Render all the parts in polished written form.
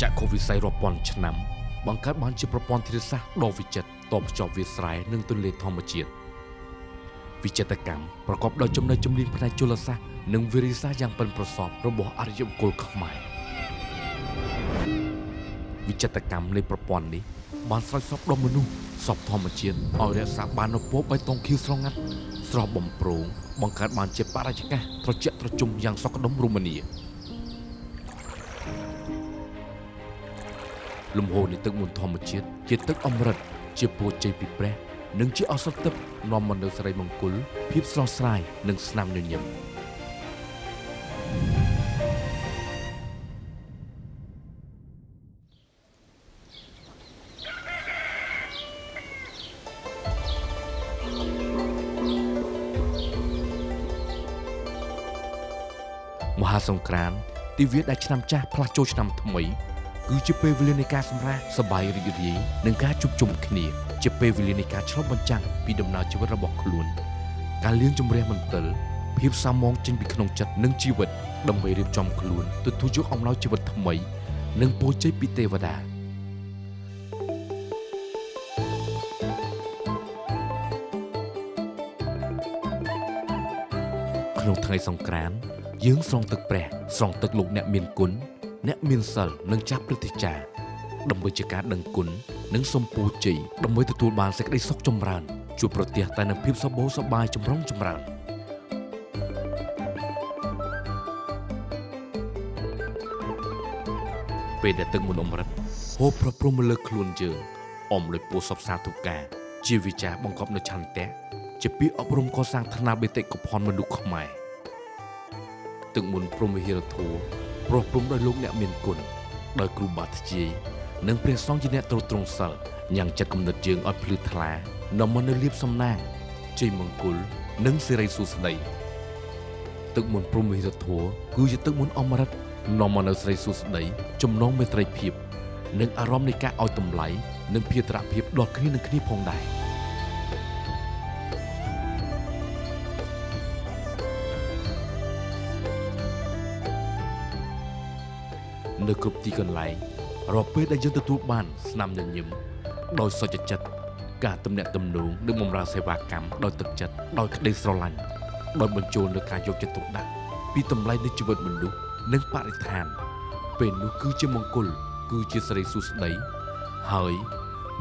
ចាក់ខូវិស័យរាប់ពាន់ឆ្នាំបង្កើតបានជាប្រព័ន្ធធារាសាស្ត្រដ៏វិចិត្រតបភ្ជាប់វាលស្រែនិងទន្លេធម្មជាតិវិចិត្រកម្មប្រកបដោយចំណេះជំនាញផ្នែកជលសាស្ត្រនិងវិរិយសាស្ត្រយ៉ាងប៉ិនប្រសប់របស់អរិយបុគ្គលខ្មែរវិចិត្រកម្មនៃប្រព័ន្ធនេះបានស្រោចស្រពដល់មនុស្សសពធម្មជាតិឲ្យរក្សាបាននូវពណ៌បៃតងខៀវស្រងាត់ស្រស់បំព្រងបង្កើតបានជាបរិយាកាសត្រជាក់ត្រជុំយ៉ាងសុខដុមរមនាលំហូរនៃទឹកមន្តធម្មជាតិជាទឹកអមฤតជាពរជ័យពីព្រះនិងជាឱសថទិព្វនាំមកនូវសិរីមង្គលភាពស្រស់ស្រាយនិងស្នាមញញឹមមហាសង្គ្រាមទិវាដែលឆ្នាំចាស់ផ្លាស់ចូលឆ្នាំថ្មីគឺជាពេលវេលានៃការសម្រាកសប្បាយរីករាយនិងការជួបជុំគ្នាជាពេលវេលានៃការឆ្លុះបញ្ចាំងពីដំណើរជីវិតរបស់ខ្លួនការលាងជម្រះមន្ទិលភាពសាមញ្ញចេញពីក្នុងចិត្តនិងជីវិតដើម្បីរៀបចំខ្លួនទទួលយកអំណោយជីវិតថ្មីនិងពរជ័យពីទេវតាក្នុងថ្ងៃសង្គ្រាន្តយើងស្រង់ទឹកព្រះស្រង់ទឹកលោកអ្នកមានគុណអ្នកមានសិលនិងចាស់ព្រឹទ្ធាចារ្យដើម្បីជាការដឹងគុណនិងសូមពរជ័យដើម្បីទទួលបានសេចក្តីសុខចម្រើនជួបប្រទះតែនូវភាពសម្បូរសប្បាយចម្រុងចម្រើនពេលដែលទឹកមន្តអមฤតហូរប្រព្រំមកលើខ្លួនយើងអមដោយពរសពសាធុការជាវិចារបង្កប់នូវឆន្ទៈជាពាក្យអប់រំកសាងឋានាបេតិកភណ្ឌមនុស្សខ្មែរទឹកមន្តព្រហ្មវិហារធម៌ប្រោះព្រំដោយលោកអ្នកមានគុណដោយគ្រូបាធ្យាយនិងព្រះសង្ឃជាអ្នកទ្រទ្រង់សិលញ៉ាំងចិត្តគំនិតយើងឲ្យភ្លឺថ្លានាំមកនូវលាភសំណាងជ័យមង្គលនិងសិរីសួស្តីទឹកមន្តព្រហ្មវិហារធម៌គឺជាទឹកមន្តអមฤតនាំមកនូវសិរីសួស្តីចំណងមេត្រីភាពនិងអារម្មណ៍នៃការឲ្យតម្លៃនិងភាពត្រភាពដល់គ្នានឹងគ្នាផងដែរនៅគ្រប់ទីកន្លែងរាល់ពេលដែលយើងទទួលបានស្នាមញញឹមដោយសុចរិតចិត្តការទំនាក់ទំនងនិងបម្រើសេវាកម្មដោយទឹកចិត្តដោយក្តីស្រឡាញ់ដោយបញ្ចូលនូវការយកចិត្តទុកដាក់ពីតម្លៃនៃជីវិតមនុស្សនិងបរិស្ថានពេលនោះគឺជាមង្គលគឺជាសិរីសួស្តីហើយ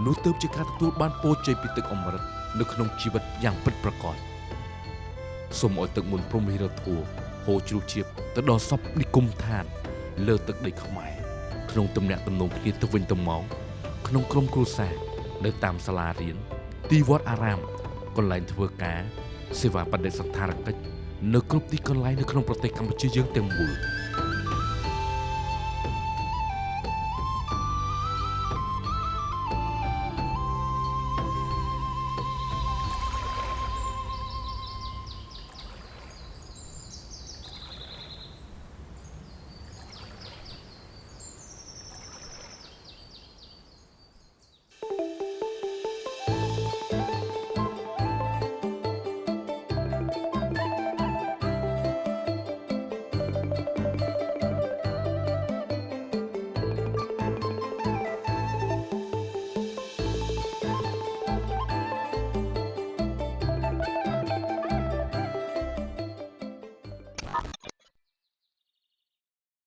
នោះទើបជាការទទួលបានពរជ័យពីទឹកអមฤតនៅក្នុងជីវិតយ៉ាងពិតប្រាកដសូមឲ្យទឹកមន្តព្រហ្មវិហារធម៌ហូរជ្រោះជ្រាបទៅដល់សពនិគមឋានលើទឹកដីខ្មែរក្នុងទំនាក់ទំនងគ្នាទៅវិញទៅមកក្នុងក្រុមគ្រួសារនៅតាមសាលារៀនទីវត្តអារាមកន្លែងធ្វើការសេវាបដិសណ្ឋារកិច្ចនៅគ្រប់ទីកន្លែងនៅក្នុងប្រទេសកម្ពុជាយើងទាំងមូល